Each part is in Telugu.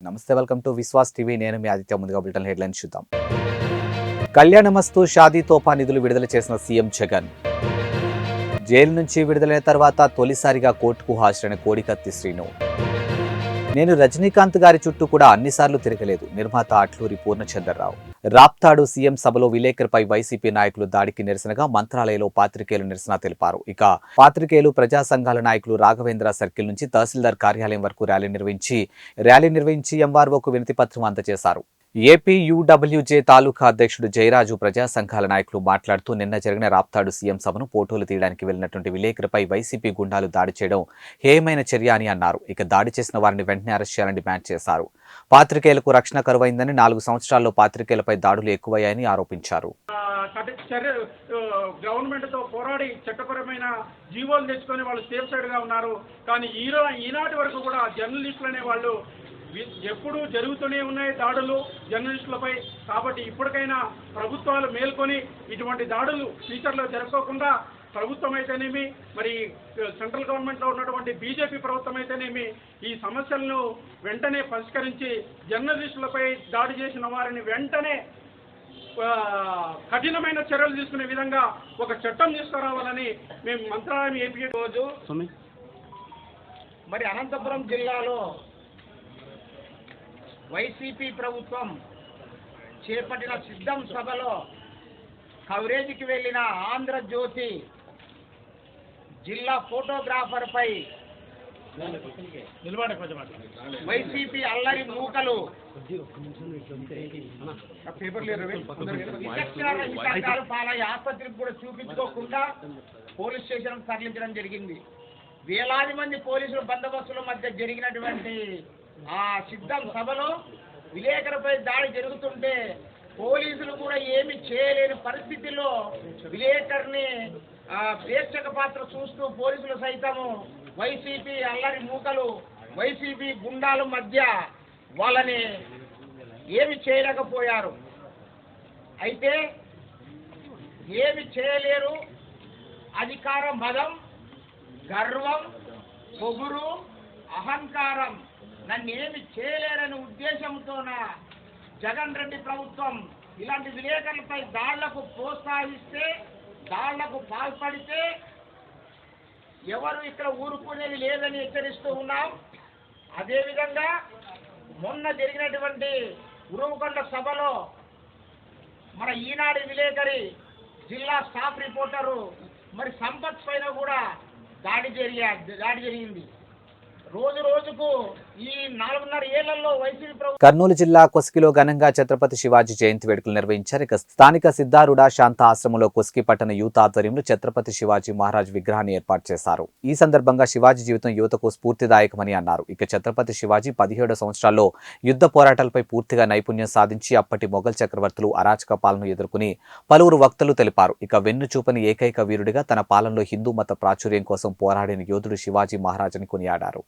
నమస్తే, వెల్కమ్ టు విశ్వాస్ టీవీ. నేను మీ ఆదిత్య. ముందుగా బులెటిన్ హెడ్లైన్స్ చూద్దాం. కళ్యాణమస్తు షాదీ తోఫా నిధులు విడుదల చేసిన సీఎం జగన్. జైలు నుంచి విడుదలైన తర్వాత తొలిసారిగా కోర్టుకు హాజరైన కోడికత్తి శ్రీను. నేను రజనీకాంత్ గారి చుట్టూ కూడా అన్నిసార్లు తిరగలేదు. నిర్మాత అట్లూరి పూర్ణచంద్రరావు. రాప్తాడు సీఎం సభలో విలేకరుపై వైసీపీ నాయకులు దాడికి నిరసనగా మంత్రాలయలో పాత్రికేయులు నిరసన తెలిపారు. ఇక పాత్రికేయులు, ప్రజా సంఘాల నాయకులు రాఘవేంద్ర సర్కిల్ నుంచి తహసీల్దార్ కార్యాలయం వరకు ర్యాలీ నిర్వహించి ఎంఆర్ఓకు వినతి పత్రం అందజేశారు. ఏపీ యూడబ్ల్యూజే తాలూకా అధ్యక్షుడు జయరాజు, ప్రజా సంఘాల నాయకులు మాట్లాడుతూ నిన్న జరిగిన రాప్తాడు సీఎం సభను ఫోటోలు తీయడానికి వెళ్లినటువంటి విలేకరుపై వైసీపీ గుండాలు దాడి చేయడం హేయమైన చర్య అని అన్నారు. ఇక దాడి చేసిన వారిని వెంటనే అరెస్ట్ చేయాలని డిమాండ్ చేశారు. పాత్రికేయులకు రక్షణ కరువైందని, 4 సంవత్సరాల్లో పాత్రికేయులపై దాడులు ఎక్కువయ్యాయని ఆరోపించారు. గవర్నమెంట్ తో పోరాడి చట్టపరమైన జీవోలు తెచ్చుకొని వాళ్ళు సేఫ్ సైడ్ గా ఉన్నారు. కానీ ఈనాటి వరకు కూడా జర్నలిస్టులు అనే వాళ్ళు ఎప్పుడూ జరుగుతూనే ఉన్నాయి దాడులు జర్నలిస్టులపై. కాబట్టి ఇప్పటికైనా ప్రభుత్వాలు మేల్కొని ఇటువంటి దాడులు ఫ్యూచర్లో జరగకుండా ప్రభుత్వం అయితేనేమి, మరి సెంట్రల్ గవర్నమెంట్లో ఉన్నటువంటి బీజేపీ ప్రభుత్వం అయితేనేమి ఈ సమస్యలను వెంటనే పరిష్కరించి జర్నలిస్టులపై దాడి చేసిన వారిని వెంటనే కఠినమైన చర్యలు తీసుకునే విధంగా ఒక చట్టం తీసుకురావాలని మేము మంత్రాలయం ఏపీ రోజు మరి అనంతపురం జిల్లాలో వైసీపీ ప్రభుత్వం చేపట్టిన సిద్ధం సభలో కవరేజీకి వెళ్లిన ఆంధ్రజ్యోతి జిల్లా ఫోటోగ్రాఫర్పై వైసీపీ అల్లరి మూకలు పాలై ఆసుపత్రికి కూడా చూపించుకోకుండా పోలీస్ స్టేషన్ తరలించడం జరిగింది. వేలాది మంది పోలీసుల బందోబస్తుల మధ్య జరిగినటువంటి ఆ సిద్ధం సభలో విలేకరుపై దాడి జరుగుతుంటే పోలీసులు కూడా ఏమి చేయలేని పరిస్థితిలో విలేకరుని ప్రేక్షక పాత్ర చూస్తూ పోలీసులు సైతము వైసీపీ అల్లరి మూకలు, వైసీపీ గుండాల మధ్య వాళ్ళని ఏమి చేయలేకపోయారు. అయితే ఏమి చేయలేరు. అధికార మదం, గర్వం, పొగురు, అహంకారం నన్ను ఏమి చేయలేరనే ఉద్దేశంతోన జగన్ రెడ్డి ప్రభుత్వం ఇలాంటి విలేకరులపై దాళ్లకు ప్రోత్సహిస్తే, దాళ్లకు పాల్పడితే ఎవరు ఇక్కడ ఊరుకునేది లేదని హెచ్చరిస్తూ ఉన్నాం. అదేవిధంగా మొన్న జరిగినటువంటి ఉరువకొండ సభలో మన ఈనాడు విలేకరి జిల్లా స్టాఫ్ రిపోర్టరు మరి సంపత్ పైన కూడా దాడి జరిగింది. రోజు రోజుకు ఈ 4.5 ఏళ్లలో వైసీపీ ప్రభుత్వం. కర్నూలు జిల్లా కొస్కిలో ఘనంగా ఛత్రపతి శివాజీ జయంతి వేడుకలు నిర్వహించారు. ఇక స్థానిక సిద్ధారూఢ శాంత ఆశ్రమంలో కొస్కి పట్టణ యూత్ ఆధ్వర్యంలో ఛత్రపతి శివాజీ మహారాజ్ విగ్రహాన్ని ఏర్పాటు చేశారు. ఈ సందర్భంగా శివాజీ జీవితం యువతకు స్ఫూర్తిదాయకమని అన్నారు. ఇక ఛత్రపతి శివాజీ 17 సంవత్సరాల్లో యుద్ధ పోరాటాలపై పూర్తిగా నైపుణ్యం సాధించి అప్పటి మొఘల్ చక్రవర్తులు అరాచక పాలనను ఎదుర్కొని పలువురు వక్తలు తెలిపారు. ఇక వెన్ను చూపని ఏకైక వీరుడిగా తన పాలనలో హిందూ మత ప్రాచుర్యం కోసం పోరాడిన యోధుడు శివాజీ మహారాజ్ అని కొనియాడారు.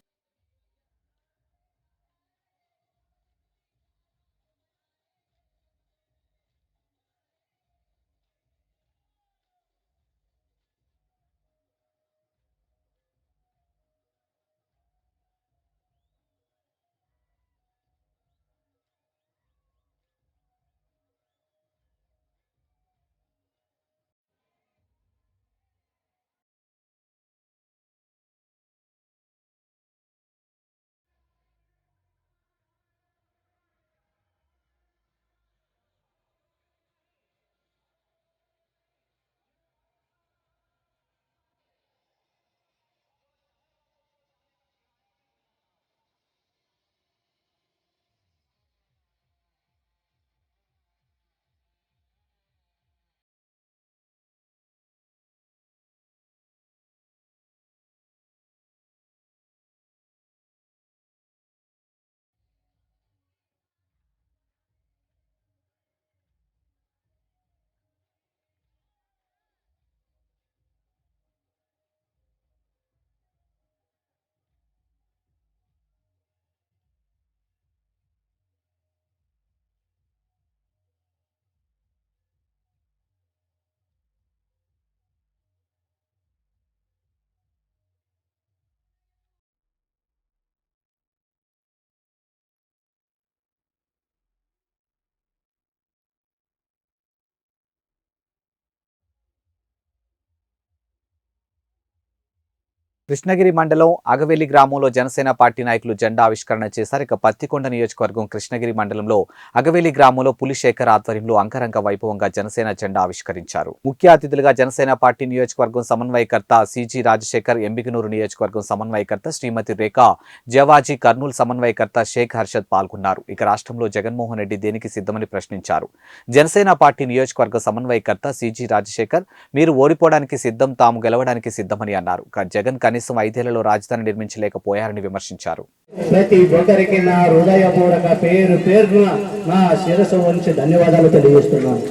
కృష్ణగిరి మండలం అగవెల్లి గ్రామంలో జనసేన పార్టీ నాయకులు జెండా ఆవిష్కరణ చేశారు. ఇక పత్తికొండ నియోజకవర్గం కృష్ణగిరి మండలంలో అగవెల్లి గ్రామంలో పులిశేఖర్ ఆధ్వర్యంలో అంగరంగ వైభవంగా జనసేన జెండా ఆవిష్కరించారు. ముఖ్య అతిథులుగా జనసేన పార్టీ నియోజకవర్గం సమన్వయకర్త సిజి రాజశేఖర్, ఎంబికనూరు నియోజకవర్గం సమన్వయకర్త శ్రీమతి రేఖా జవాజీ, కర్నూలు సమన్వయకర్త షేక్ హర్షద్ పాల్గొన్నారు. ఇక రాష్ట్రంలో జగన్మోహన్ రెడ్డి దేనికి సిద్ధమని ప్రశ్నించారు. జనసేన పార్టీ నియోజకవర్గ సమన్వయకర్త సిజి రాజశేఖర్, మీరు ఓడిపోవడానికి సిద్ధం, తాము గెలవడానికి సిద్ధమని అన్నారు. జగన్ కనీసం 5 ఏళ్లలో రాజధాని నిర్మించలేకపోయారని విమర్శించారు. ప్రతి ఒక్కరికి నా హృదయపూర్వక పేరున నా శిరస్సు వంచి ధన్యవాదాలు తెలియజేస్తున్నాను.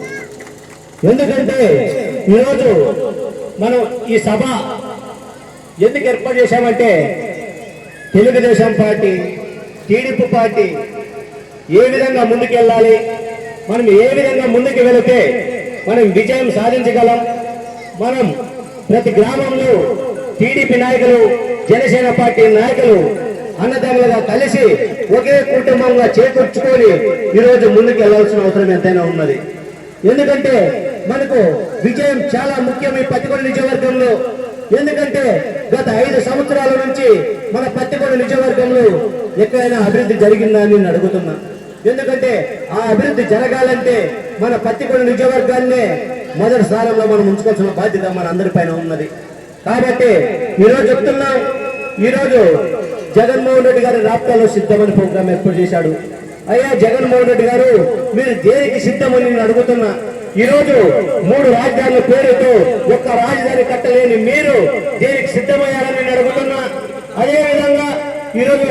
ఎందుకంటే ఈరోజు మనం ఈ సభ ఎందుకు ఏర్పాటు చేశామంటే తెలుగుదేశం పార్టీ, టీడీపీ పార్టీ ఏ విధంగా ముందుకెళ్ళాలి, మనం ఏ విధంగా ముందుకు వెళితే మనం విజయం సాధించగలం, మనం ప్రతి గ్రామంలో టీడీపీ నాయకులు, జనసేన పార్టీ నాయకులు అన్నదమ్ములుగా కలిసి ఒకే కుటుంబంగా చేకూర్చుకొని ఈరోజు ముందుకు వెళ్లాల్సిన అవసరం ఎంతైనా ఉన్నది. ఎందుకంటే మనకు విజయం చాలా ముఖ్యం ఈ పత్తికొండ నియోజకవర్గంలో. ఎందుకంటే గత 5 సంవత్సరాల నుంచి మన పత్తికొండ నియోజకవర్గంలో ఎక్కడైనా అభివృద్ధి జరిగిందా అని నేను అడుగుతున్నా. ఎందుకంటే ఆ అభివృద్ధి జరగాలంటే మన పత్తికొండ నియోజకవర్గాన్నే మొదటి స్థానంలో మనం ఉంచుకోవాల్సిన బాధ్యత మన అందరిపైన ఉన్నది. కాబట్టి ఈరోజు చెప్తున్నాం, ఈరోజు జగన్మోహన్ రెడ్డి గారి రాప్తాలో సిద్ధమని ప్రోగ్రాం ఏర్పాటు చేశాడు. అయ్యా జగన్మోహన్ రెడ్డి గారు, మీరు దేనికి సిద్ధమని నేను అడుగుతున్నా. ఈరోజు 3 రాజధానుల పేరుతో ఒక్క రాజధాని కట్టలేని మీరు దేనికి సిద్ధమయ్యారని నేను అడుగుతున్నా. అదేవిధంగా ఈరోజు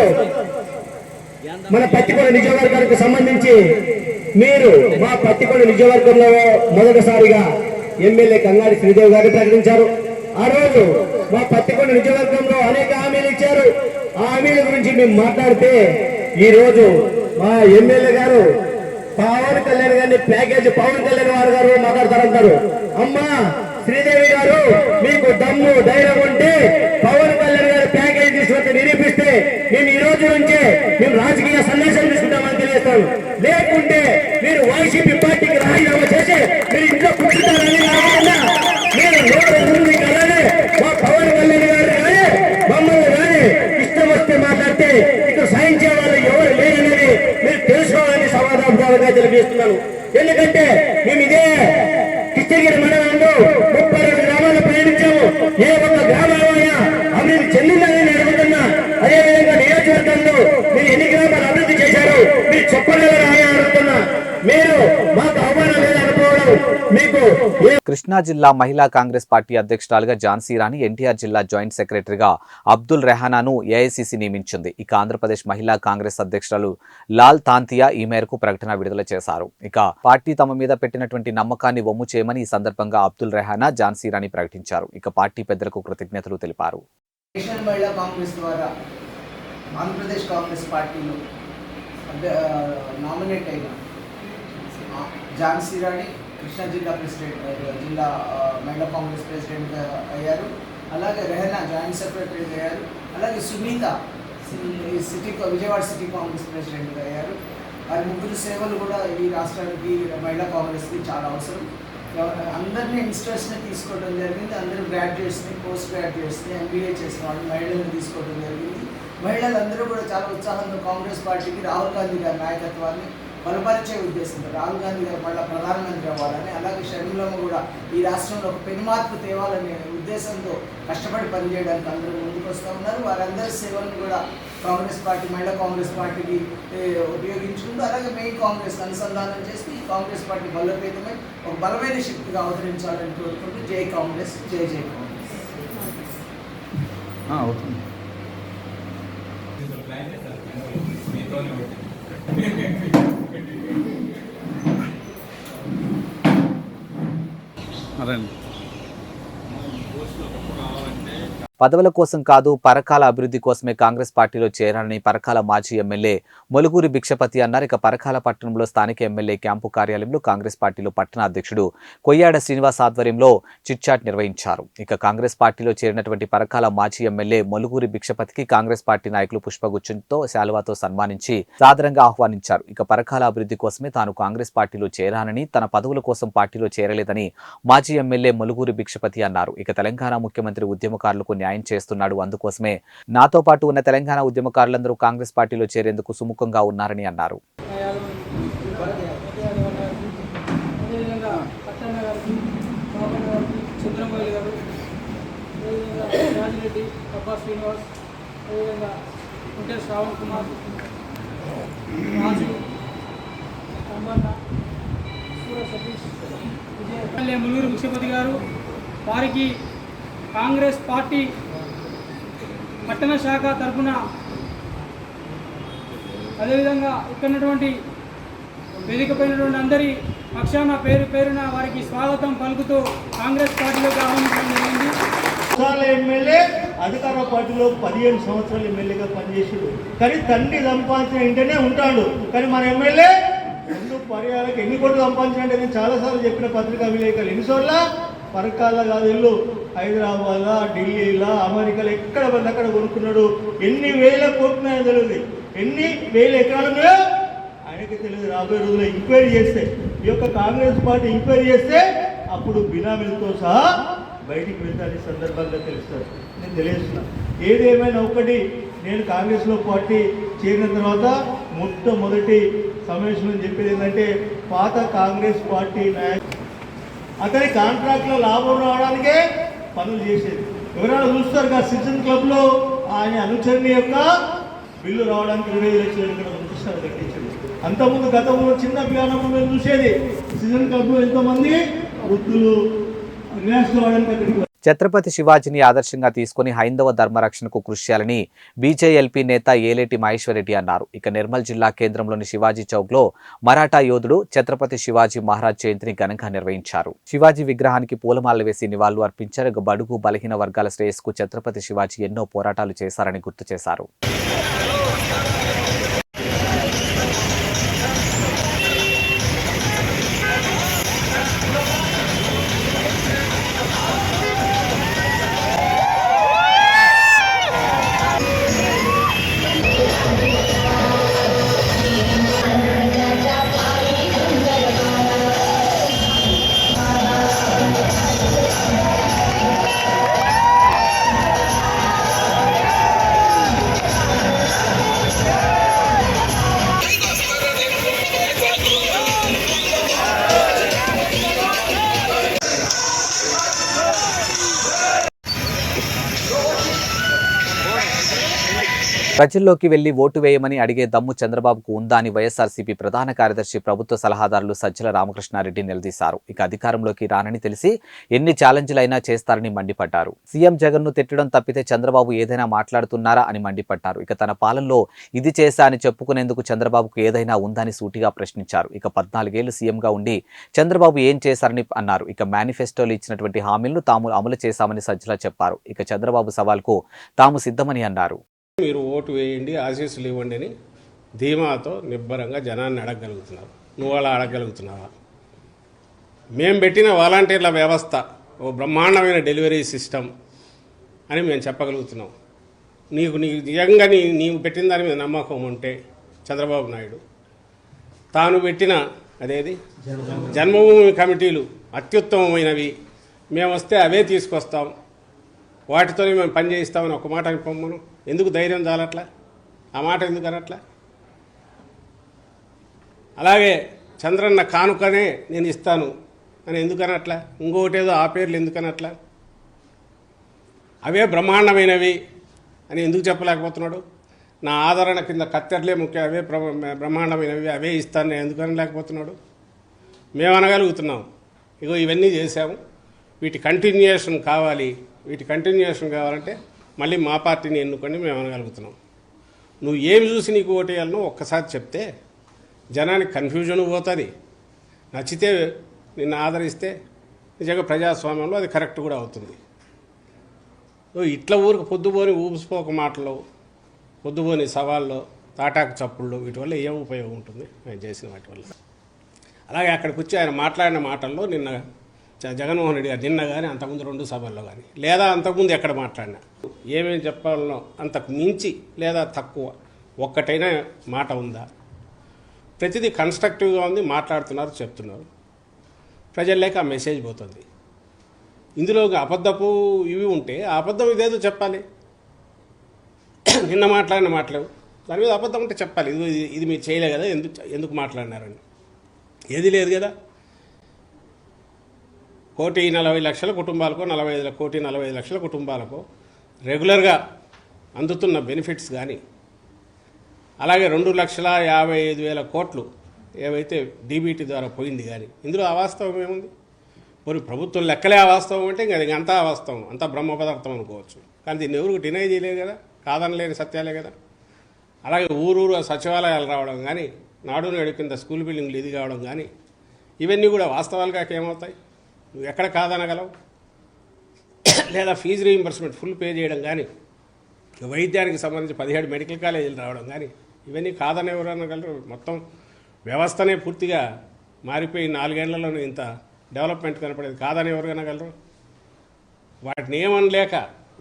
మన పత్తికొండ నియోజకవర్గానికి సంబంధించి మీరు మా పత్తికొండ నియోజకవర్గంలో మొదటిసారిగా ఎమ్మెల్యే కంగారి శ్రీదేవి గారు ప్రకటించారు. ఆ రోజు మా పత్తికొండ నియోజకవర్గంలో అనేక హామీలు ఇచ్చారు. ఆ హామీల గురించి మేము మాట్లాడితే ఈ రోజు మా ఎమ్మెల్యే గారు పవన్ కళ్యాణ్ గారిని ప్యాకేజ్ పవన్ కళ్యాణ్ గారు మాట్లాడతారంటారు. అమ్మా శ్రీదేవి గారు, మీకు దమ్ము ధైర్యం ఉంటే పవన్ కళ్యాణ్ గారు ప్యాకేజ్ తీసుకొచ్చి నిరూపిస్తే మేము ఈ రోజు నుంచే మేము రాజకీయ సందేశాలు తీసుకుంటామని తెలియజేస్తాను. లేకుంటే మీరు వైసీపీ పార్టీకి రాజీనామా చేసి మీరు ఇంట్లో కూర్చుంటారని మీరు నోరు అలానే మా పవన్ కళ్యాణ్ గారు కానీ మమ్మల్ని కానీ ఇష్టం వస్తే మాట్లాడితే ఇక్కడ సాయించే వాళ్ళు ఎవరు లేరనేది మీరు తెలుసుకోవాలని సమాధానంగా తెలియజేస్తున్నాను. ఎందుకంటే మేము ఇదే కృష్ణగిరి మండలంలో 32 గ్రామాలు ప్రయాణించాము. ఏ ఒక్క గ్రామంలో అభివృద్ధి చెందిందని నేను అడుగుతున్నా. అదేవిధంగా నియోజకవర్గంలో మీరు ఎన్ని గ్రామాలు అభివృద్ధి చేశారు మీరు చెప్పగలరని అడుగుతున్నా. మీరు మాకు అవమానం లేదనుకోవడం మీకు. కృష్ణా జిల్లా మహిళా కాంగ్రెస్ పార్టీ అధ్యక్షురాలుగా ఝాన్సీ రాణి, ఎన్టీఆర్ జిల్లా జాయింట్ సెక్రటరీగా అబ్దుల్ రెహానాను ఏఐసీసీ నియమించింది. ఇక ఆంధ్రప్రదేశ్ మహిళా కాంగ్రెస్ అధ్యక్షురాలు లాల్ తాంతియా ఈ మేరకు ప్రకటన విడుదల చేశారు. ఇక పార్టీ తమ మీద పెట్టినటువంటి నమ్మకాన్ని వమ్ము చేయమని ఈ సందర్భంగా అబ్దుల్ రెహానా, ఝాన్సీ రాణి ప్రకటించారు. ఇక పార్టీ పెద్దలకు కృతజ్ఞతలు తెలిపారు. మహిళా కాంగ్రెస్ ద్వారా ఆంధ్రప్రదేశ్ కాంగ్రెస్ పార్టీలో నామినేట్ అయిన ఝాన్సీ రాణి కృష్ణా జిల్లా ప్రెసిడెంట్, జిల్లా మహిళా కాంగ్రెస్ ప్రెసిడెంట్ అయ్యారు. అలాగే రెహనా జాయింట్ సెక్రటరీ అయ్యారు. అలాగే సునీత విజయవాడ సిటీ కాంగ్రెస్ ప్రెసిడెంట్గా అయ్యారు. వారి ముగ్గురు సేవలు కూడా ఈ రాష్ట్రానికి మహిళా కాంగ్రెస్కి చాలా అవసరం. అందరినీ యంగ్స్టర్స్ని తీసుకోవడం జరిగింది. అందరూ గ్రాడ్యుయేట్స్ని, పోస్ట్ గ్రాడ్యుయేట్స్ని, ఎంబీఏ చేసిన వాళ్ళు మహిళలను తీసుకోవడం జరిగింది. మహిళలందరూ కూడా చాలా ఉత్సాహంగా కాంగ్రెస్ పార్టీకి రాహుల్ గాంధీ గారి నాయకత్వాన్ని బలపరిచే ఉద్దేశంతో రాహుల్ గాంధీ గారు మళ్ళీ ప్రధానమంత్రి అవ్వాలని, అలాగే షర్మిలమ్మ కూడా ఈ రాష్ట్రంలో ఒక పెను మార్పు తేవాలనే ఉద్దేశంతో కష్టపడి పనిచేయడానికి అందరూ ముందుకు వస్తూ ఉన్నారు. వారందరి సేవలను కూడా కాంగ్రెస్ పార్టీ, మహిళా కాంగ్రెస్ పార్టీకి ఉపయోగించుకుంటూ అలాగే మెయిన్ కాంగ్రెస్ అనుసంధానం చేసి ఈ కాంగ్రెస్ పార్టీ బలోపేతమై ఒక బలమైన శక్తిగా అవతరించాలని కోరుకుంటూ జై కాంగ్రెస్, జై జై కాంగ్రెస్. పదవుల కోసం కాదు, పరకాల అభివృద్ధి కోసమే కాంగ్రెస్ పార్టీలో చేరాలని పరకాల మాజీ ఎమ్మెల్యే మొలుగూరి భిక్షపతి అన్నారు. ఇక పరకాల పట్టణంలో స్థానిక ఎమ్మెల్యే క్యాంపు కార్యాలయంలో కాంగ్రెస్ పార్టీలో పట్టణ అధ్యక్షుడు కొయ్యాడ శ్రీనివాస్ ఆధ్వర్యంలో చిట్చాట్ నిర్వహించారు. ఇక కాంగ్రెస్ పార్టీలో చేరినటువంటి పరకాల మాజీ ఎమ్మెల్యే మొలుగూరి భిక్షపతికి కాంగ్రెస్ పార్టీ నాయకులు పుష్పగుచ్చంతో శాలువాతో సన్మానించి సాదరంగా ఆహ్వానించారు. ఇక పరకాల అభివృద్ధి కోసమే తాను కాంగ్రెస్ పార్టీలో చేరానని, తన పదవుల కోసం పార్టీలో చేరలేదని మాజీ ఎమ్మెల్యే మొలుగూరి భిక్షపతి అన్నారు. ఇక తెలంగాణ ముఖ్యమంత్రి ఉద్యమకారులకు న్యాయం చేస్తున్నాడు. అందుకోసమే నాతో పాటు ఉన్న తెలంగాణ ఉద్యమకారులందరూ కాంగ్రెస్ పార్టీలో చేరేందుకు సుముఖంగా ఉన్నారని అన్నారు. చంద్రబాబు గారు, రాజిరెడ్డి, అబ్బా శ్రీనివాస్, అదేవిధంగా ఉంటే శ్రావణ్ కుమార్, రాజు, అంబన్న, సూర సతీష్, విజయ ఎమ్మెల్యే ముల్లూరు ముఖ్యపతి గారు, వారికి కాంగ్రెస్ పార్టీ పట్టణ శాఖ తరఫున, అదేవిధంగా ఇక్కడ ఉన్నటువంటి వేదికపైనటువంటి అందరి పక్షాన పేరున వారికి స్వాగతం పలుకుతూ కాంగ్రెస్ పార్టీలోకి ఆహ్వానించడం జరిగింది. ఎమ్మెల్యే అధికార పార్టీలో 15 సంవత్సరాలు ఎమ్మెల్యేగా పనిచేసాడు. కానీ తండ్రి సంపాదించిన ఇంటనే ఉంటాడు. కానీ మన ఎమ్మెల్యే 2 పర్యాలకు ఎన్ని కోట్లు సంపాదించినట్టే నేను చాలాసార్లు చెప్పిన పత్రికా విలేకరులు ఎన్నిసార్ల పరకాల కాదు ఇల్లు హైదరాబాద్, ఢిల్లీలో, అమెరికాలో ఎక్కడ పడితే అక్కడ కొనుక్కున్నాడు. ఎన్ని వేల కోట్లు తెలియదు, ఎన్ని వేల ఎకరాలు ఉన్నాయో ఆయనకి తెలియదు. రాబోయే రోజుల్లో ఎంక్వైరీ చేస్తే, ఈ యొక్క కాంగ్రెస్ పార్టీ ఎంక్వైరీ చేస్తే అప్పుడు బినామీలతో సహా బయటికి వెళ్తాను సందర్భంగా తెలుస్తారు. నేను తెలియజేస్తున్నాను. ఏదేమైనా ఒకటి, నేను కాంగ్రెస్లో పార్టీ చేరిన తర్వాత మొట్టమొదటి సమావేశంలో చెప్పేది ఏంటంటే, పాత కాంగ్రెస్ పార్టీ నాయకులు అతని కాంట్రాక్ట్లో లాభం రావడానికే పనులు చేసేది. ఎవరైనా చూస్తారు కదా, సిటిజన్ క్లబ్లో ఆయన అనుచరుని యొక్క బిల్లు రావడానికి 25 లక్షలు ఇక్కడ పంపిస్తారు కట్టించారు. అంతకుముందు గతంలో చిన్న పిల్లనప్పుడు మేము చూసేది సిటిజన్ క్లబ్లో ఎంతోమంది వృద్ధులు రిలాక్స్ కావడానికి అక్కడికి. ఛత్రపతి శివాజీని ఆదర్శంగా తీసుకుని హైందవ ధర్మరక్షణకు కృషి చేయాలని బీజేఎల్పీ నేత ఏలేటి మహేశ్వరరెడ్డి అన్నారు. ఇక నిర్మల్ జిల్లా కేంద్రంలోని శివాజీ చౌక్లో మరాఠా యోధుడు ఛత్రపతి శివాజీ మహారాజ్ జయంతిని ఘనంగా నిర్వహించారు. శివాజీ విగ్రహానికి పూలమాలలు వేసి నివాళులు అర్పించారు. బడుగు బలహీన వర్గాల శ్రేయస్కు ఛత్రపతి శివాజీ ఎన్నో పోరాటాలు చేశారని గుర్తు చేశారు. ప్రజల్లోకి వెళ్లి ఓటు వేయమని అడిగే దమ్ము చంద్రబాబుకు ఉందా అని వైఎస్ఆర్సీపీ ప్రధాన కార్యదర్శి ప్రభుత్వ సలహాదారులు సజ్జల రామకృష్ణారెడ్డి నిలదీశారు. ఇక అధికారంలోకి రానని తెలిసి ఎన్ని ఛాలెంజ్లైనా చేస్తారని మండిపడ్డారు. సీఎం జగన్ ను తిట్టడం తప్పితే చంద్రబాబు ఏదైనా మాట్లాడుతున్నారా అని మండిపడ్డారు. ఇక తన పాలనలో ఇది చేశా అని చెప్పుకునేందుకు చంద్రబాబుకు ఏదైనా ఉందని సూటిగా ప్రశ్నించారు. ఇక 14 ఏళ్లు సీఎంగా ఉండి చంద్రబాబు ఏం చేశారని అన్నారు. ఇక మేనిఫెస్టోలో ఇచ్చినటువంటి హామీలను తాము అమలు చేశామని సజ్జల చెప్పారు. ఇక చంద్రబాబు సవాల్కు తాము సిద్ధమని అన్నారు. మీరు ఓటు వేయండి, ఆశీస్సులు ఇవ్వండి అని ధీమాతో నిబ్బరంగా జనాన్ని అడగగలుగుతున్నారు. నువ్వు అలా అడగగలుగుతున్నావా? మేము పెట్టిన వాలంటీర్ల వ్యవస్థ ఓ బ్రహ్మాండమైన డెలివరీ సిస్టమ్ అని మేము చెప్పగలుగుతున్నాం. నీకు నిజంగా నీవు పెట్టిన దాని మీద నమ్మకం ఉంటే చంద్రబాబు నాయుడు తాను పెట్టిన అదేది జన్మభూమి కమిటీలు అత్యుత్తమమైనవి, మేము వస్తే అవే తీసుకొస్తాం, వాటితోనే మేము పని చేయిస్తామని ఒక మాట పొమ్మను. ఎందుకు ధైర్యం చాలట్లా? ఆ మాట ఎందుకు అనట్లా? అలాగే చంద్రన్న కానుకనే నేను ఇస్తాను అని ఎందుకనట్లా? ఇంకొకటేదో ఆ పేర్లు ఎందుకనట్లా? అవే బ్రహ్మాండమైనవి అని ఎందుకు చెప్పలేకపోతున్నాడు? నా ఆదరణ కింద కత్తెరలే ముఖ్యం, అవే బ్రహ్మాండమైనవి, అవే ఇస్తాను నేను ఎందుకని లేకపోతున్నాడు? మేము అనగలుగుతున్నాం. ఇగో ఇవన్నీ చేశాము, వీటి కంటిన్యూయేషన్ కావాలి. వీటి కంటిన్యూయేషన్ కావాలంటే మళ్ళీ మా పార్టీని ఎన్నుకొని మేము అనగలుగుతున్నాం. నువ్వు ఏమి చూసి నీకు ఓటేయాలనో ఒక్కసారి చెప్తే జనానికి కన్ఫ్యూజన్ పోతుంది. నచ్చితే నిన్ను ఆదరిస్తే నిజంగా ప్రజాస్వామ్యంలో అది కరెక్ట్ కూడా అవుతుంది. ఇట్లా ఊరికి పొద్దుపోని ఊపిసిపోక మాటలు, పొద్దుపోని సవాళ్ళు, తాటాకు చప్పుళ్ళు, వీటి వల్ల ఏం ఉపయోగం ఉంటుంది ఆయన చేసిన వాటి వల్ల? అలాగే అక్కడికి వచ్చి ఆయన మాట్లాడిన మాటల్లో నిన్న జగన్మోహన్ రెడ్డి గారు నిన్న కానీ అంతకుముందు 2 సభల్లో కానీ లేదా అంతకుముందు ఎక్కడ మాట్లాడినా ఏమేమి చెప్పాలనో అంతకు మించి లేదా తక్కువ ఒక్కటైనా మాట ఉందా? ప్రతిదీ కన్స్ట్రక్టివ్గా ఉంది, మాట్లాడుతున్నారు, చెప్తున్నారు. ప్రజల్లోకి ఆ మెసేజ్ పోతుంది. ఇందులో ఒక అబద్ధపు ఇవి ఉంటే ఆ అబద్ధం ఇదేదో చెప్పాలి. నిన్న మాట్లాడిన మాటలు దాని మీద అబద్ధం ఉంటే చెప్పాలి. ఇది మీరు చేయలే కదా, ఎందుకు మాట్లాడినారని. ఏది లేదు కదా. 1,40,00,000 కుటుంబాలకు 1,40,00,000 కుటుంబాలకు రెగ్యులర్గా అందుతున్న బెనిఫిట్స్ కానీ, అలాగే 2,55,000 కోట్లు ఏవైతే డీబీటీ ద్వారా పోయింది కానీ, ఇందులో అవాస్తవం ఏముంది? మరి ప్రభుత్వం లెక్కలే అవాస్తవం అంటే ఇంకా అంతా అవాస్తవం, అంతా బ్రహ్మ పదార్థం అనుకోవచ్చు. కానీ దీన్ని ఎవరికి డినై చేయలేదు కదా, కాదనలేని సత్యాలే కదా. అలాగే ఊరూరు సచివాలయాలు రావడం కానీ, నాడు నేడు కింద స్కూల్ బిల్డింగ్లు ఇది కావడం కానీ, ఇవన్నీ కూడా వాస్తవాలుగా ఏమవుతాయి? నువ్వు ఎక్కడ కాదనగలవు? లేదా ఫీజు రీయింబర్స్మెంట్ ఫుల్ పే చేయడం కానీ, వైద్యానికి సంబంధించి 17 మెడికల్ కాలేజీలు రావడం కానీ, ఇవన్నీ కాదని ఎవరు అనగలరు? మొత్తం వ్యవస్థనే పూర్తిగా మారిపోయి 4 ఏళ్లలోనే ఇంత డెవలప్మెంట్ కనపడేది కాదని ఎవరు అనగలరు? వాటిని ఏమనలేక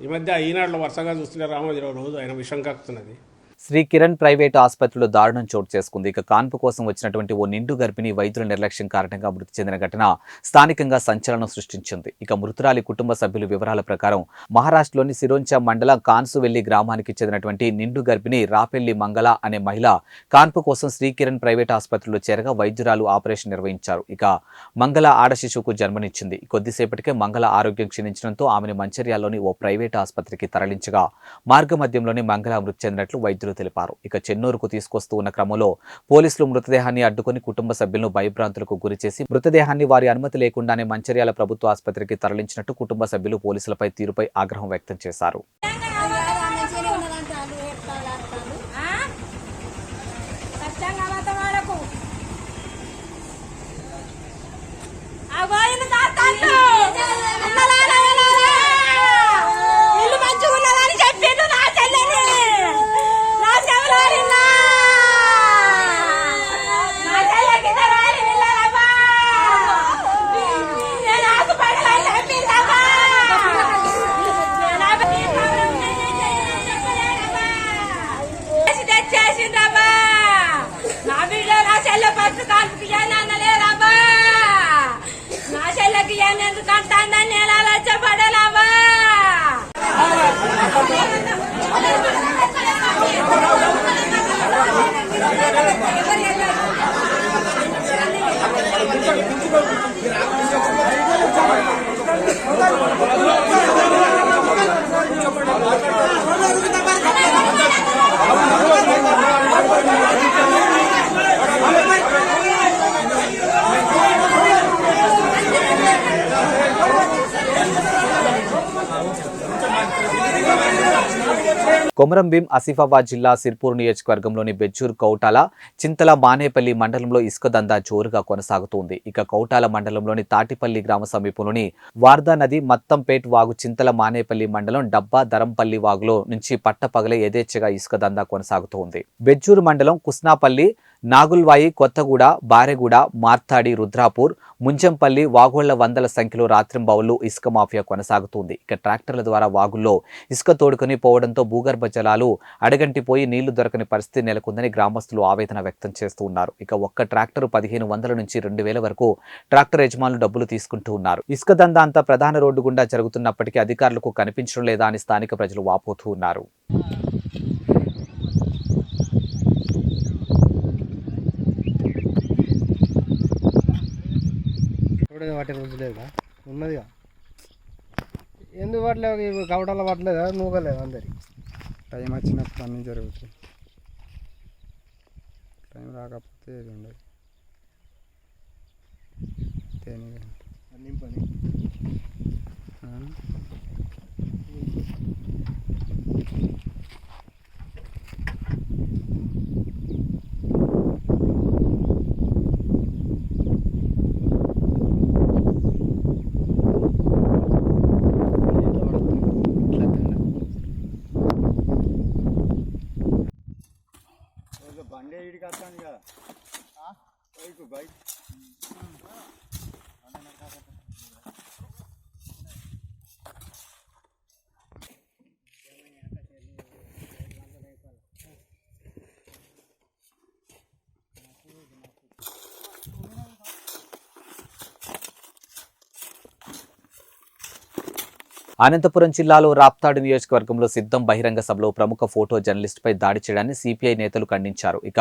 ఈ మధ్య ఈనాడులో వరుసగా చూస్తుంటే రామోజీరావు రోజు ఆయన విషం కక్కుతున్నది. శ్రీ కిరణ్ ప్రైవేటు ఆసుపత్రిలో దారుణం చోటు చేసుకుంది. ఇక కాన్పు కోసం వచ్చినటువంటి ఓ నిండు గర్భిణి వైద్యుల నిర్లక్ష్యం కారణంగా మృతి చెందిన ఘటన స్థానికంగా సంచలనం సృష్టించింది. ఇక మృతురాలి కుటుంబ సభ్యుల వివరాల ప్రకారం మహారాష్ట్రలోని సిరోంచా మండలం కాన్సువెల్లి గ్రామానికి చెందినటువంటి నిండు గర్భిణి రాపెల్లి మంగళ అనే మహిళ కాన్పు కోసం శ్రీ కిరణ్ ప్రైవేట్ ఆసుపత్రిలో చేరగా వైద్యురాలు ఆపరేషన్ నిర్వహించారు. ఇక మంగళ ఆడ శిశువుకు జన్మనిచ్చింది. కొద్దిసేపటికే మంగళ ఆరోగ్యం క్షీణించడంతో ఆమెను మంచిర్యాలలోని ఓ ప్రైవేట్ ఆసుపత్రికి తరలించగా మార్గమధ్యంలోనే మంగళ మృతి చెందినట్లు వైద్యులు తెలిపారు. ఇక చెన్నూరుకు తీసుకొస్తూ ఉన్న క్రమంలో పోలీసులు మృతదేహాన్ని అడ్డుకొని కుటుంబ సభ్యులను భయభ్రాంతులకు గురిచేసి మృతదేహాన్ని వారి అనుమతి లేకుండానే మంచిర్యాల ప్రభుత్వ ఆసుపత్రికి తరలించినట్టు కుటుంబ సభ్యులు పోలీసులపై తీరుపై ఆగ్రహం వ్యక్తం చేశారు. కొమరం భీం ఆసిఫాబాద్ జిల్లా సిర్పూర్ నియోజకవర్గంలోని బెజ్జూర్ కౌటాల చింతల మానేపల్లి మండలంలో ఇసుక దందా జోరుగా కొనసాగుతోంది. ఇక కౌటాల మండలంలోని తాటిపల్లి గ్రామ సమీపంలోని వార్దా నది మత్తంపేట్ వాగు చింతల మానేపల్లి మండలం డబ్బా దరంపల్లి వాగులో నుంచి పట్టపగలే యథేచ్ఛగా ఇసుక దందా కొనసాగుతోంది. బెజ్జూర్ మండలం కుస్నాపల్లి, నాగుల్వాయి, కొత్తగూడ, బారెగూడ, మార్తాడి, రుద్రాపూర్, ముంచంపల్లి వాగుళ్ల వందల సంఖ్యలో రాత్రింబవళ్లు ఇసుక మాఫియా కొనసాగుతుంది. ఇక ట్రాక్టర్ల ద్వారా వాగుల్లో ఇసుక తోడుకుని పోవడంతో భూగర్భ జలాలు అడగంటిపోయి నీళ్లు దొరకని పరిస్థితి నెలకొందని గ్రామస్తులు ఆవేదన వ్యక్తం చేస్తూ ఉన్నారు. ఇక ఒక్క ట్రాక్టర్ 1,500 నుంచి 2,000 వరకు ట్రాక్టర్ యజమానులు డబ్బులు తీసుకుంటూ ఉన్నారు. ఇసుక దందా అంతా ప్రధాన రోడ్డు గుండా జరుగుతున్నప్పటికీ అధికారులకు కనిపించడం లేదా అని స్థానిక ప్రజలు వాపోతూ ఉన్నారు. వాటి రోజు లేదా ఉన్నదిగా, ఎందుకు పట్టలేదు? కవటాల పట్టలేదా? నూగలేదు అందరి టైం వచ్చినప్పుడు అన్నీ జరుగుతాయి. టైం రాకపోతే ఏది ఉండదు. అన్నీ పని బండి ఇడికి వస్తాను కదా బైక్ అనంతపురం జిల్లాలో రాప్తాడు నియోజకవర్గంలో సిద్ధం బహిరంగ సభలో ప్రముఖ ఫోటో జర్నలిస్టుపై దాడి చేయడాన్ని సిపిఐ నేతలు ఖండించారు. ఇక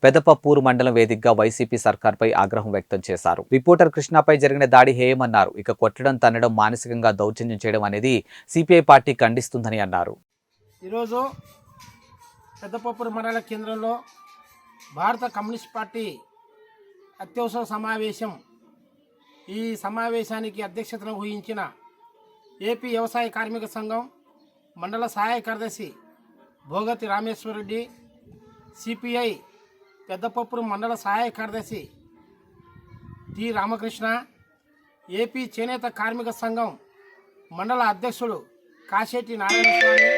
పెదపప్పూరు మండలం వేదికగా వైసీపీ సర్కార్పై ఆగ్రహం వ్యక్తం చేశారు. రిపోర్టర్ కృష్ణపై జరిగిన దాడి హేయమన్నారు. ఇక కొట్టడం, తన్నడం, మానసికంగా దౌర్జన్యం చేయడం అనేది సిపిఐ పార్టీ ఖండిస్తుందని అన్నారు. ఈరోజు పెద్దపప్పూరు మండల కేంద్రంలో భారత కమ్యూనిస్ట్ పార్టీ అత్యవసర సమావేశం, ఈ సమావేశానికి అధ్యక్షతను వహించిన ఏపీ వ్యవసాయ కార్మిక సంఘం మండల సహాయ కార్యదర్శి భోగతి రామేశ్వరరెడ్డి, సిపిఐ పెద్దపప్పూరు మండల సహాయ కార్యదర్శి టి రామకృష్ణ, ఏపీ చేనేత కార్మిక సంఘం మండల అధ్యక్షుడు కాశెట్టి నారాయణస్వామి,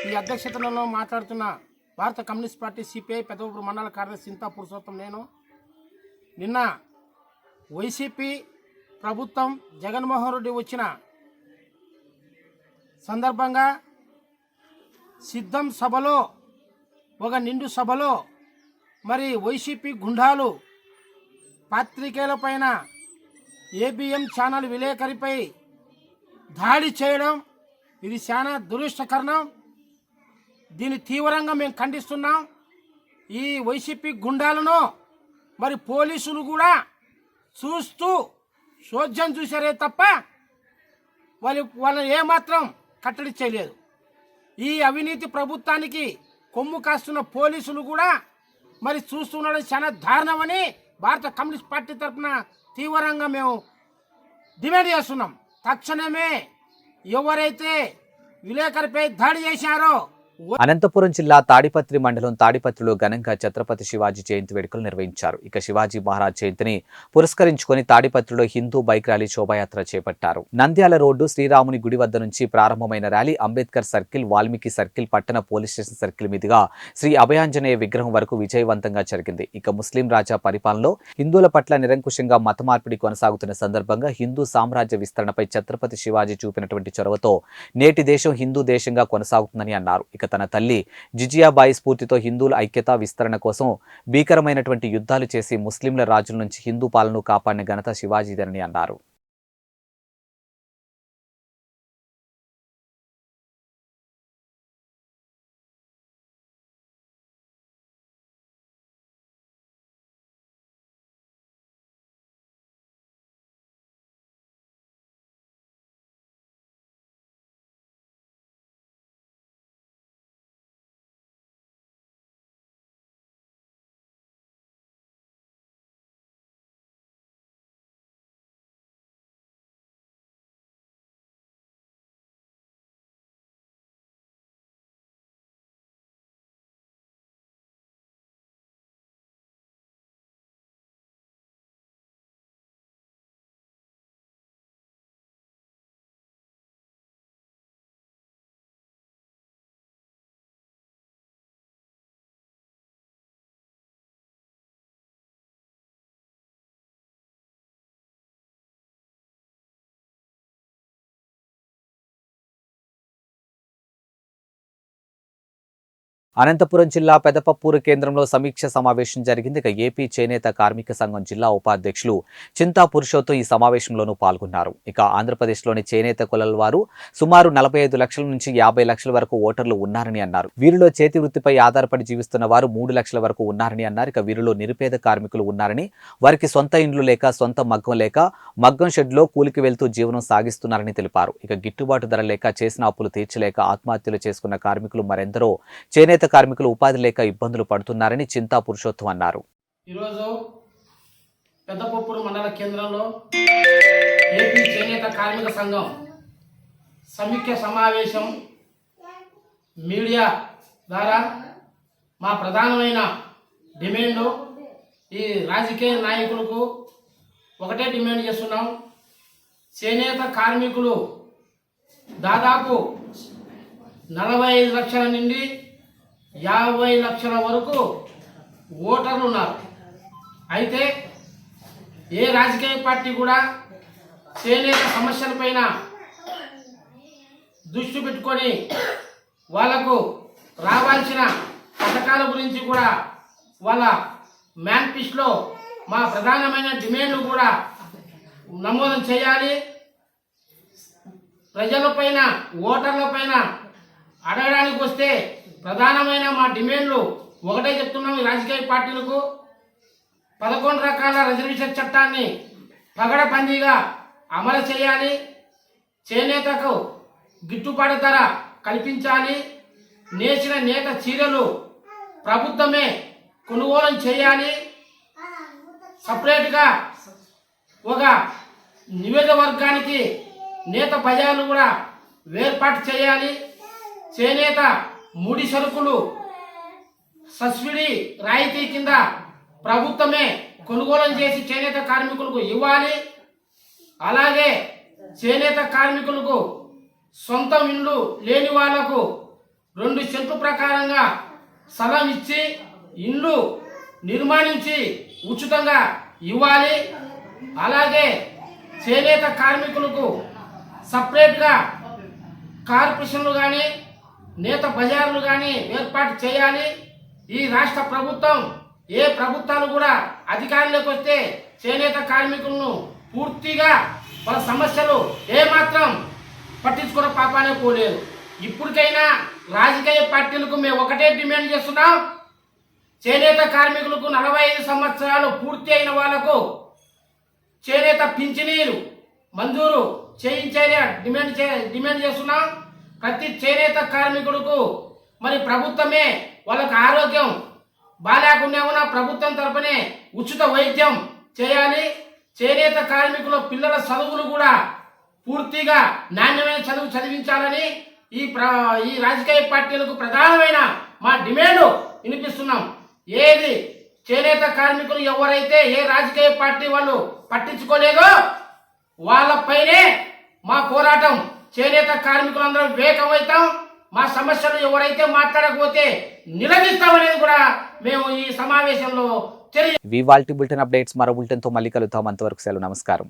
ఈ అధ్యక్షతలో మాట్లాడుతున్న భారత కమ్యూనిస్ట్ పార్టీ సిపిఐ పెద్దపప్పూరు మండల కార్యదర్శి చింతా పురుషోత్తం నేను. నిన్న వైసీపీ ప్రభుత్వం జగన్మోహన్ రెడ్డి వచ్చిన సందర్భంగా సిద్ధం సభలో, ఒక నిండు సభలో మరి వైసీపీ గుండాలు పాత్రికేయులపైన, ఏబిఎం ఛానల్ విలేకరిపై దాడి చేయడం ఇది చాలా దురదృష్టకరం. దీన్ని తీవ్రంగా మేము ఖండిస్తున్నాం. ఈ వైసీపీ గుండాలను మరి పోలీసులు కూడా చూస్తూ చోద్యం చూశారే తప్ప వాళ్ళని ఏమాత్రం కట్టడి చేయలేదు. ఈ అవినీతి ప్రభుత్వానికి కొమ్ము కాస్తున్న పోలీసులు కూడా మరి చూస్తుండడం చాలా దారుణమని భారత కమ్యూనిస్ట్ పార్టీ తరఫున తీవ్రంగా మేము డిమాండ్ చేస్తున్నాం. తక్షణమే ఎవరైతే విలేకరిపై దాడి చేశారో. అనంతపురం జిల్లా తాడిపత్రి మండలం తాడిపత్రిలో ఘనంగా ఛత్రపతి శివాజీ జయంతి వేడుకలు నిర్వహించారు. ఇక శివాజీ మహారాజ్ జయంతిని పురస్కరించుకొని తాడిపత్రిలో హిందూ బైక్ ర్యాలీ శోభాయాత్ర చేపట్టారు. నంద్యాల రోడ్డు శ్రీరాముని గుడి వద్ద నుంచి ప్రారంభమైన rally Ambedkar circle, Valmiki circle, పట్టణ పోలీస్ స్టేషన్ సర్కిల్ మీదుగా శ్రీ అభయాంజనేయ విగ్రహం వరకు విజయవంతంగా జరిగింది. ఇక ముస్లిం రాజా పరిపాలనలో హిందువుల పట్ల నిరంకుశంగా మత మార్పిడి కొనసాగుతున్న సందర్భంగా హిందూ సామ్రాజ్య విస్తరణపై ఛత్రపతి శివాజీ చూపినటువంటి చొరవతో నేటి దేశం హిందూ దేశంగా కొనసాగుతుందని అన్నారు. ఇక తన తల్లి జిజియాబాయి స్ఫూర్తితో హిందువుల ఐక్యత, విస్తరణ కోసం భీకరమైనటువంటి యుద్ధాలు చేసి ముస్లింల రాజుల నుంచి హిందూ పాలనను కాపాడిన ఘనత శివాజీదని అన్నారు. అనంతపురం జిల్లా పెదపప్పూరు కేంద్రంలో సమీక్ష సమావేశం జరిగింది. ఇక ఏపీ చేనేత కార్మిక సంఘం జిల్లా ఉపాధ్యక్షులు చింతా పురుషోత్తం ఈ సమావేశంలోనూ పాల్గొన్నారు. ఇక ఆంధ్రప్రదేశ్లోని చేనేత కులాల వారు సుమారు 45 లక్షల నుంచి 50 లక్షల వరకు ఓటర్లు ఉన్నారని అన్నారు. వీరిలో చేతి వృత్తిపై ఆధారపడి జీవిస్తున్న వారు 3 లక్షల వరకు ఉన్నారని అన్నారు. ఇక వీరిలో నిరుపేద కార్మికులు ఉన్నారని, వారికి సొంత ఇండ్లు లేక, సొంత మగ్గం లేక మగ్గం షెడ్లో కూలికి వెళ్తూ జీవనం సాగిస్తున్నారని తెలిపారు. ఇక గిట్టుబాటు ధర లేక, చేసిన అప్పులు తీర్చలేక ఆత్మహత్యలు చేసుకున్న కార్మికులు మరెందరో చేనేత కార్మికులు ఉపాధి లేక ఇబ్బందులు పడుతున్నారని చింతా పురుషోత్తం అన్నారు. ఈరోజు పెద్దపప్పూరు మండల కేంద్రంలో ఏపీ చేనేత కార్మిక సంఘం సమీక్ష సమావేశం మీడియా ద్వారా మా ప్రధానమైన డిమాండ్, ఈ రాజకీయ నాయకులకు ఒకటే డిమాండ్ చేస్తున్నాం. చేనేత కార్మికులు దాదాపు 45 లక్షల నుండి 50 లక్షల వరకు ఓటర్లు ఉన్నారు. అయితే ఏ రాజకీయ పార్టీ కూడా చేనేత సమస్యలపైన దృష్టి పెట్టుకొని వాళ్లకు రావాల్సిన పథకాల గురించి కూడా వాళ్ళ మేనిఫెస్టోలో మా ప్రధానమైన డిమాండ్లు కూడా నమోదు చేయాలి. ప్రజలపైన ఓటర్లపైన అడగడానికి వస్తే ప్రధానమైన మా డిమాండ్లు ఒకటే చెప్తున్నాం. ఈ రాజకీయ పార్టీలకు 11 రకాల రిజర్వేషన్ చట్టాన్ని పగడబందీగా అమలు చేయాలి, చేనేతకు గిట్టుబాటు ధర కల్పించాలి, నేసిన నేత చీరలు ప్రభుత్వమే కొనుగోలు చేయాలి, సపరేట్గా ఒక నియోజకవర్గానికి నేత బజార్లు కూడా ఏర్పాటు చేయాలి, చేనేత ముడి సరుకులు సబ్సిడీ రాయితీ కింద ప్రభుత్వమే కొనుగోలు చేసి చేనేత కార్మికులకు ఇవ్వాలి. అలాగే చేనేత కార్మికులకు సొంత ఇల్లు లేని వాళ్లకు 2 సెంట్లు ప్రకారంగా స్థలం ఇచ్చి ఇల్లు నిర్మాణించి ఉచితంగా ఇవ్వాలి. అలాగే చేనేత కార్మికులకు సపరేట్గా కార్పొరేషన్లు కానీ నేత బజార్లు కానీ ఏర్పాటు చేయాలి. ఈ రాష్ట్ర ప్రభుత్వం ఏ ప్రభుత్వాలు కూడా అధికారంలోకి వస్తే చేనేత కార్మికులను పూర్తిగా వాళ్ళ సమస్యలు ఏమాత్రం పట్టించుకున్న పాపానే పోలేదు. ఇప్పటికైనా రాజకీయ పార్టీలకు మేము ఒకటే డిమాండ్ చేస్తున్నాం. చేనేత కార్మికులకు 45 సంవత్సరాలు పూర్తి అయిన వాళ్లకు చేనేత పింఛనీలు మంజూరు చేయించేలా డిమాండ్ చేస్తున్నాం. ప్రతి చేనేత కార్మికులకు మరి ప్రభుత్వమే వాళ్ళకి ఆరోగ్యం బాగాలేకుండా ఉన్న ప్రభుత్వం తరపునే ఉచిత వైద్యం చేయాలి. చేనేత కార్మికుల పిల్లల చదువులు కూడా పూర్తిగా నాణ్యమైన చదువు చదివించాలని ఈ రాజకీయ పార్టీలకు ప్రధానమైన మా డిమాండ్ వినిపిస్తున్నాం. ఏది చేనేత కార్మికులు ఎవరైతే ఏ రాజకీయ పార్టీ వాళ్ళు పట్టించుకోలేదో వాళ్ళపైనే మా పోరాటం. చేనేత కార్మికులందరూ వేగమవుతాం. మా సమస్యలు ఎవరైతే మాట్లాడకపోతే నిలదీస్తామనేది కూడా మేము ఈ సమావేశంలో ఇవి వాల్టి బులెటిన్ అప్డేట్స్. మరో బులెటిన్తో మళ్ళీ కలుద్దాం. అంతవరకు సెలవు. నమస్కారం.